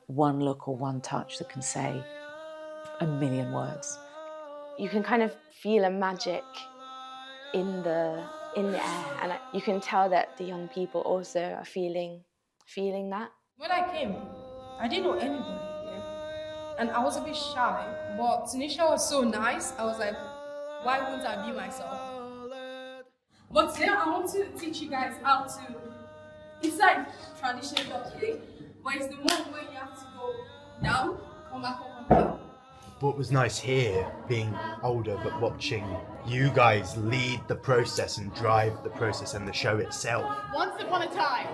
One look or one touch that can say a million words. You can kind of feel a magic in the air, and you can tell that the young people also are feeling that. When I came, I didn't know anybody here, and I was a bit shy, but Tanisha was so nice, I was like, why wouldn't I be myself? But today I want to teach you guys how to, it's like traditional play, but it's the one where you have to go down, come back up and down. What was nice here, being older, but watching you guys lead the process and drive the process and the show itself. Once upon a time.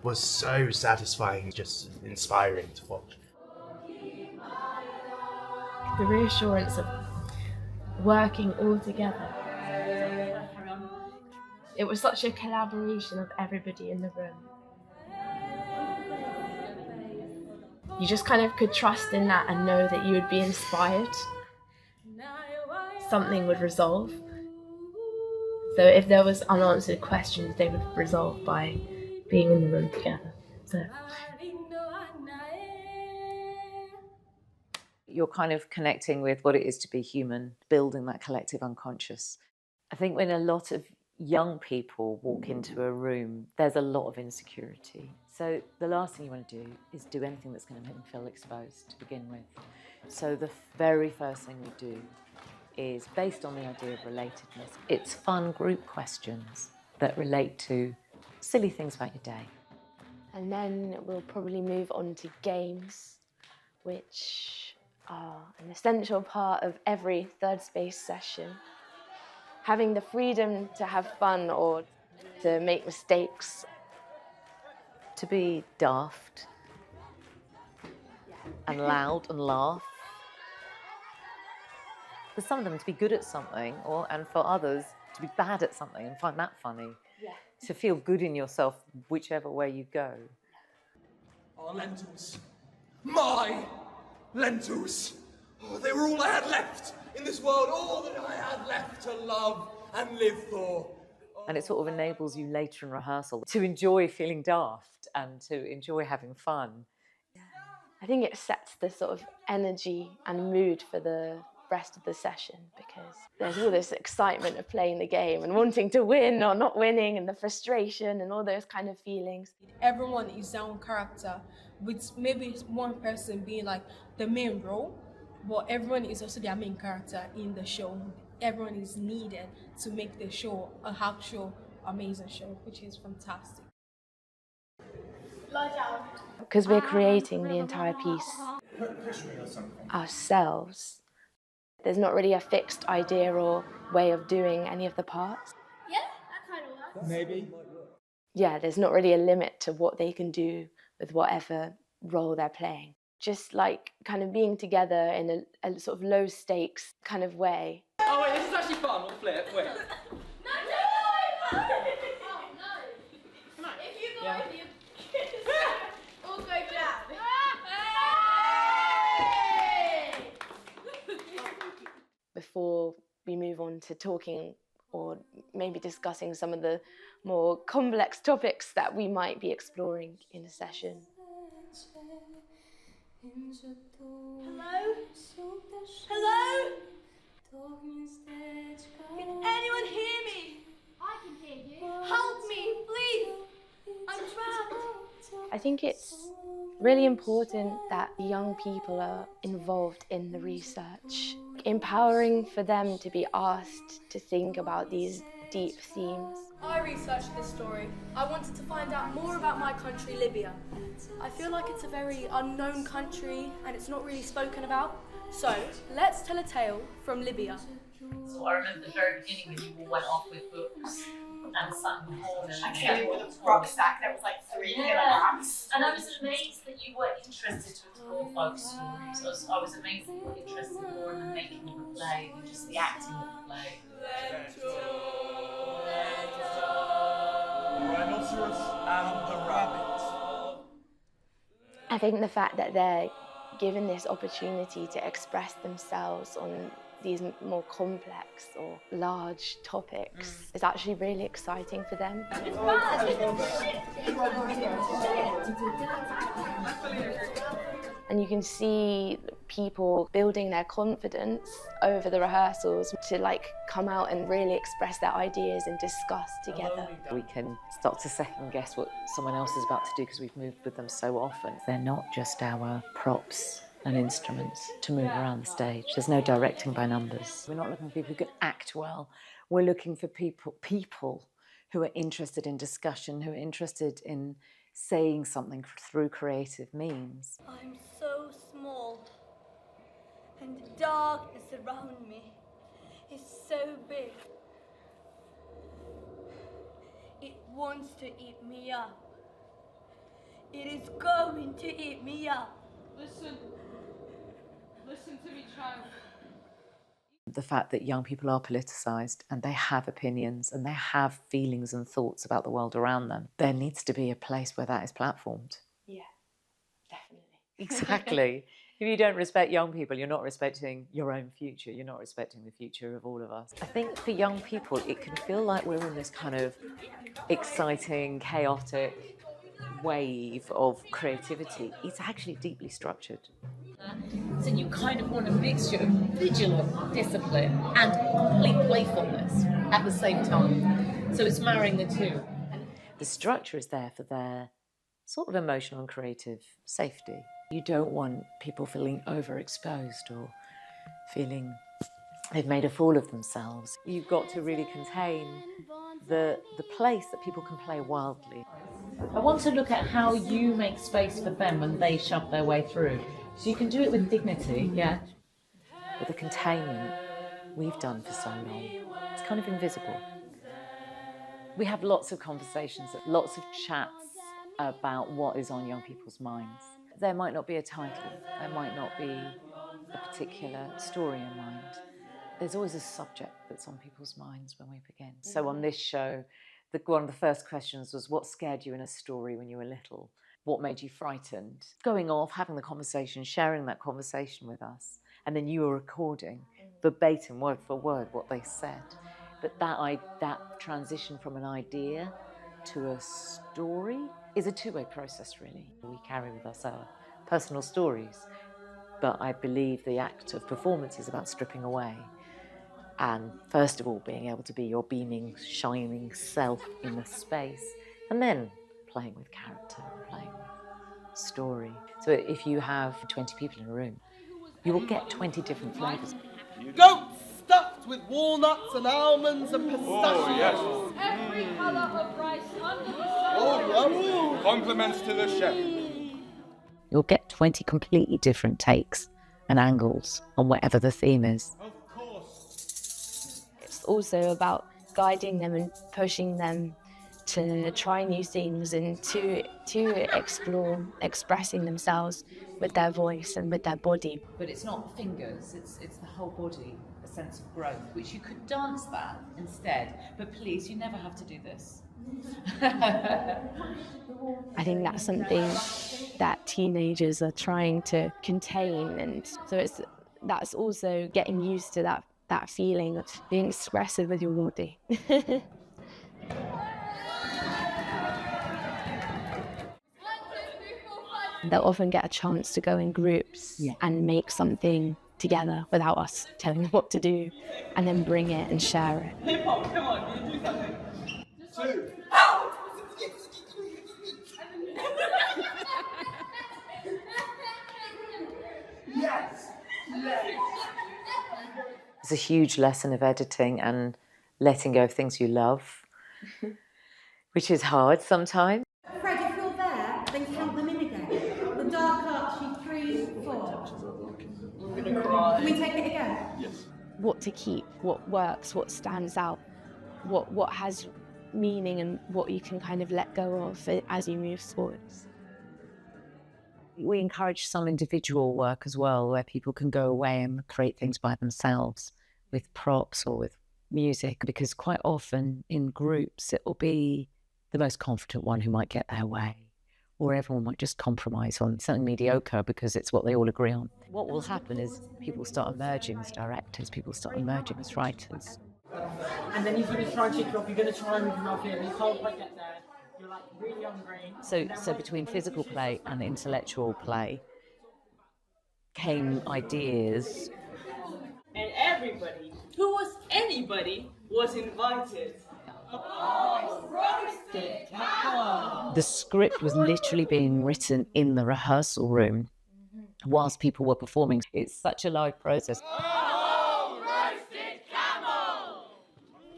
Was so satisfying, just inspiring to watch. The reassurance of working all together. It was such a collaboration of everybody in the room. You just kind of could trust in that and know that you would be inspired. Something would resolve. So if there was unanswered questions, they would resolve by being in the room together. So you're kind of connecting with what it is to be human, building that collective unconscious. I think when a lot of young people walk into a room, there's a lot of insecurity. So the last thing you want to do is do anything that's going to make them feel exposed to begin with. So the very first thing we do is based on the idea of relatedness. It's fun group questions that relate to silly things about your day. and then we'll probably move on to games, which are an essential part of every third space session. Having the freedom to have fun or to make mistakes. To be daft and loud and laugh. For some of them to be good at something, and for others to be bad at something and find that funny. Yeah. To feel good in yourself whichever way you go. Our lentils. My lentils. Oh, they were all I had left in this world, all that I had left to love and live for. And it sort of enables you later in rehearsal to enjoy feeling daft and to enjoy having fun. I think it sets the sort of energy and mood for the rest of the session, because there's all this excitement of playing the game and wanting to win or not winning, and the frustration and all those kind of feelings. Everyone is their own character, with maybe one person being like the main role, but everyone is also their main character in the show. Everyone is needed to make the show an actual amazing show, which is fantastic. Because we're creating the entire piece ourselves. There's not really a fixed idea or way of doing any of the parts. Yeah, that kind of works. Maybe. Yeah, there's not really a limit to what they can do with whatever role they're playing. Just like kind of being together in a sort of low stakes kind of way. Oh wait, this is actually fun. We'll flip. Wait. No! Oh, no! Come on. If you go over, you all go down. Before we move on to talking or maybe discussing some of the more complex topics that we might be exploring in a session. Hello? Hello? Can anyone hear me? I can hear you. Help me, please. I'm trapped. I think it's really important that young people are involved in the research, empowering for them to be asked to think about these deep themes. I researched this story. I wanted to find out more about my country, Libya. I feel like it's a very unknown country and it's not really spoken about. So, let's tell a tale from Libya. So I remember the very beginning when you all went off with books and sat in the corner. I came with a rucksack that was like 3 kilograms. And I was amazed that you were interested to explore folk stories. I was amazed that you were interested more in the making of the play than just the acting of the play. The rhinoceros and the rabbit. I think the fact that they're given this opportunity to express themselves on these more complex or large topics is actually really exciting for them. And you can see people building their confidence over the rehearsals to like come out and really express their ideas and discuss together. We can start to second guess what someone else is about to do because we've moved with them so often. They're not just our props and instruments to move around the stage. There's no directing by numbers. We're not looking for people who can act well. We're looking for people who are interested in discussion, who are interested in saying something through creative means. I'm so small, and the darkness around me is so big. It wants to eat me up. It is going to eat me up. Listen to me, child. The fact that young people are politicised and they have opinions and they have feelings and thoughts about the world around them, there needs to be a place where that is platformed. Yeah, definitely. Exactly. If you don't respect young people, you're not respecting your own future. You're not respecting the future of all of us. I think for young people, it can feel like we're in this kind of exciting, chaotic wave of creativity. It's actually deeply structured. So you kind of want a mixture of vigilance, discipline, and complete playfulness at the same time. So it's marrying the two. The structure is there for their sort of emotional and creative safety. You don't want people feeling overexposed or feeling they've made a fool of themselves. You've got to really contain the place that people can play wildly. I want to look at how you make space for them when they shove their way through. So you can do it with dignity, yeah? But the containment we've done for so long, it's kind of invisible. We have lots of conversations, lots of chats about what is on young people's minds. There might not be a title, there might not be a particular story in mind. There's always a subject that's on people's minds when we begin. So on this show, one of the first questions was, what scared you in a story when you were little? What made you frightened? Going off, having the conversation, sharing that conversation with us, and then you were recording verbatim, word for word, what they said. But that transition from an idea to a story is a two-way process, really. We carry with us our personal stories, but I believe the act of performance is about stripping away and, first of all, being able to be your beaming, shining self in the space, and then playing with character, playing with story. So if you have 20 people in a room, you will get 20 different flavours. Goats stuffed with walnuts and almonds and pistachios. Every colour of rice under the sun. Oh, Compliments to the chef. You'll get 20 completely different takes and angles on whatever the theme is. of course. It's also about guiding them and pushing them to try new things and to explore expressing themselves with their voice and with their body. But it's not fingers, it's the whole body, a sense of growth, which you could dance that instead. But please, you never have to do this. I think that's something that teenagers are trying to contain, and so that's also getting used to that feeling of being expressive with your body. They'll often get a chance to go in groups and make something together without us telling them what to do, and then bring it and share it. Hip hop, come on, you do something. 2. Yes! It's a huge lesson of editing and letting go of things you love, which is hard sometimes. Fred, if you're there, then count them in again. The dark archie, 3, 4. Can we take it again? What to keep, what works, what stands out, what has meaning, and what you can kind of let go of as you move forwards. We encourage some individual work as well, where people can go away and create things by themselves with props or with music, because quite often in groups it will be the most confident one who might get their way, or everyone might just compromise on something mediocre because it's what they all agree on. What will happen is people start emerging as directors, people start emerging as writers. And then you're going to try and kick it off, you're going to try and move them off here, and you can't quite get there. You're like really hungry. So between physical play and intellectual play came ideas. And everybody, who was anybody, was invited. The script was literally being written in the rehearsal room whilst people were performing. It's such a live process.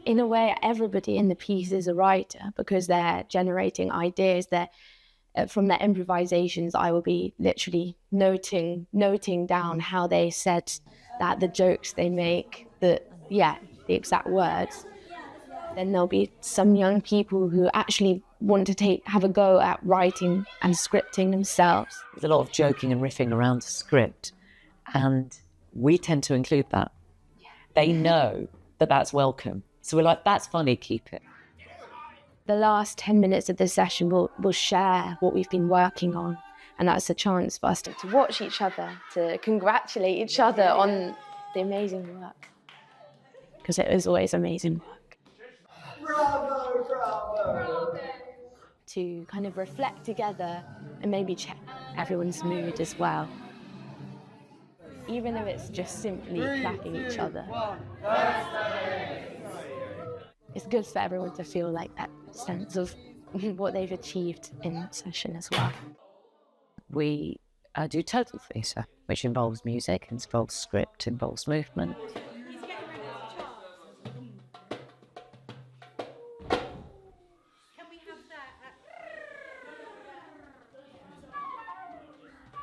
In a way, everybody in the piece is a writer because they're generating ideas. They're from their improvisations. I will be literally noting down how they said that, the jokes they make, the exact words. Then there'll be some young people who actually want to have a go at writing and scripting themselves. There's a lot of joking and riffing around the script, and we tend to include that. They know that that's welcome. So we're like, that's funny, keep it. The last 10 minutes of the session, we'll share what we've been working on. And that's a chance for us to watch each other, to congratulate each other on the amazing work. Because it is always amazing work. Bravo, bravo! To kind of reflect together and maybe check everyone's mood as well. Even though it's just simply clapping each other. It's good for everyone to feel like that sense of what they've achieved in session as well. We do total theatre, which involves music, involves script, involves movement.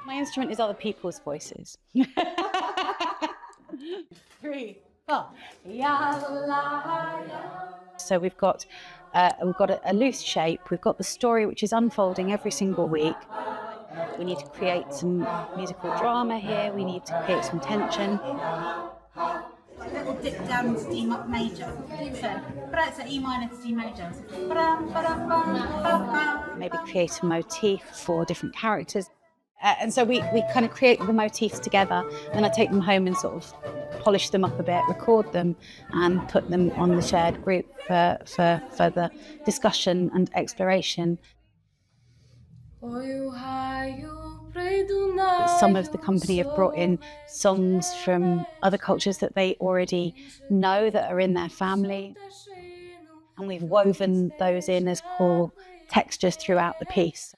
My instrument is other people's voices. 3, 4. So we've got a loose shape. We've got the story, which is unfolding every single week. We need to create some musical drama here. We need to create some tension. A little dip down to D major. So E minor to D major. Maybe create a motif for different characters. And so we kind of create the motifs together, and I take them home and sort of polish them up a bit, record them, and put them on the shared group for further discussion and exploration. Some of the company have brought in songs from other cultures that they already know, that are in their family, and we've woven those in as core textures throughout the piece.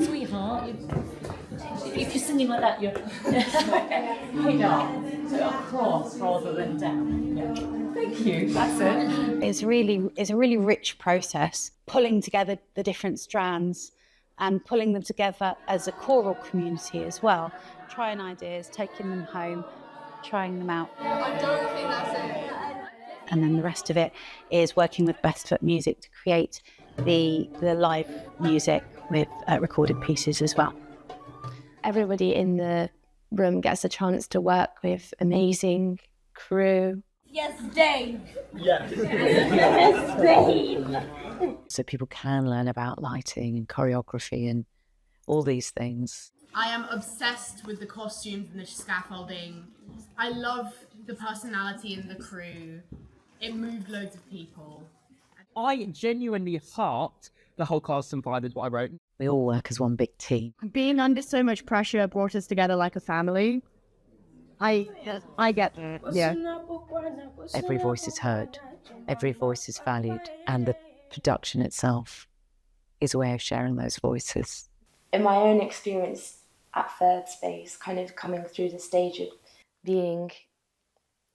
Sweetheart, if you're singing like that, you're head up, so across rather than down. Yeah. Thank you. That's it. It's a really rich process, pulling together the different strands and pulling them together as a choral community as well. Trying ideas, taking them home, trying them out. I don't think that's it. And then the rest of it is working with Best Foot Music to create the live music with recorded pieces as well. Everybody in the room gets a chance to work with amazing crew. Yes, Dave. Yes. Yes, Dave. So people can learn about lighting and choreography and all these things. I am obsessed with the costumes and the scaffolding. I love the personality in the crew. It moved loads of people. I genuinely heart the whole cast and provided what I wrote. We all work as one big team. Being under so much pressure brought us together like a family. I get that, yeah. Every voice is heard, every voice is valued, and the production itself is a way of sharing those voices. In my own experience at Third Space, kind of coming through the stage of being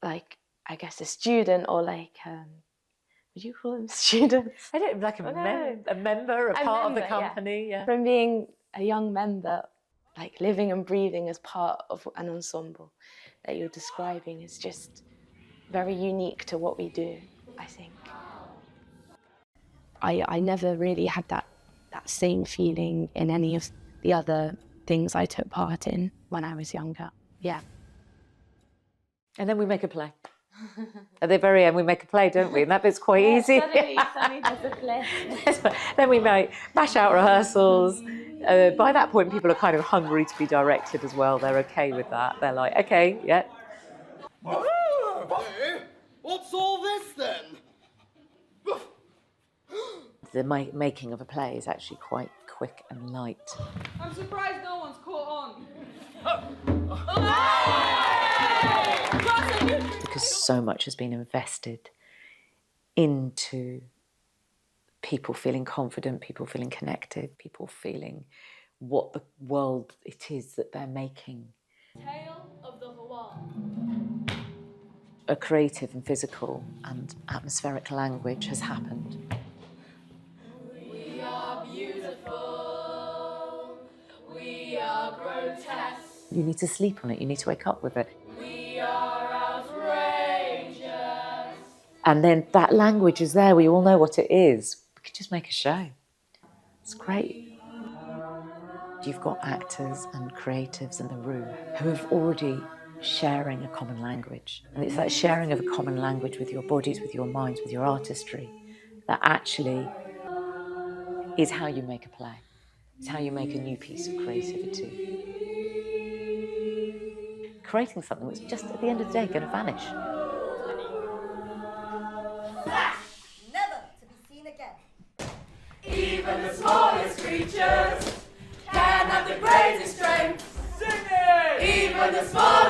like, I guess, a student, or like, would you call them students? I don't like a member, a part of the company. Yeah. From being a young member, like living and breathing as part of an ensemble that you're describing is just very unique to what we do, I think. I never really had that same feeling in any of the other things I took part in when I was younger. Yeah. And then we make a play. At the very end, we make a play, don't we? And that bit's quite easy. Suddenly there's a play. Then we might mash out rehearsals. By that point, people are kind of hungry to be directed as well. They're okay with that. They're like, okay, yeah. What's all this then? The making of a play is actually quite quick and light. I'm surprised no one's caught on. Because so much has been invested into people feeling confident, people feeling connected, people feeling what the world it is that they're making. Tale of the Hawa. A creative and physical and atmospheric language has happened. We are beautiful. We are grotesque. You need to sleep on it, you need to wake up with it. We are outrageous. And then that language is there, we all know what it is. We could just make a show. It's great. You've got actors and creatives in the room who have already sharing a common language. And it's that sharing of a common language with your bodies, with your minds, with your artistry, that actually is how you make a play. It's how you make a new piece of creativity. Creating something that's just at the end of the day going to vanish. Never to be seen again. Even the smallest creatures can have the greatest strength. Sing it! Even the smallest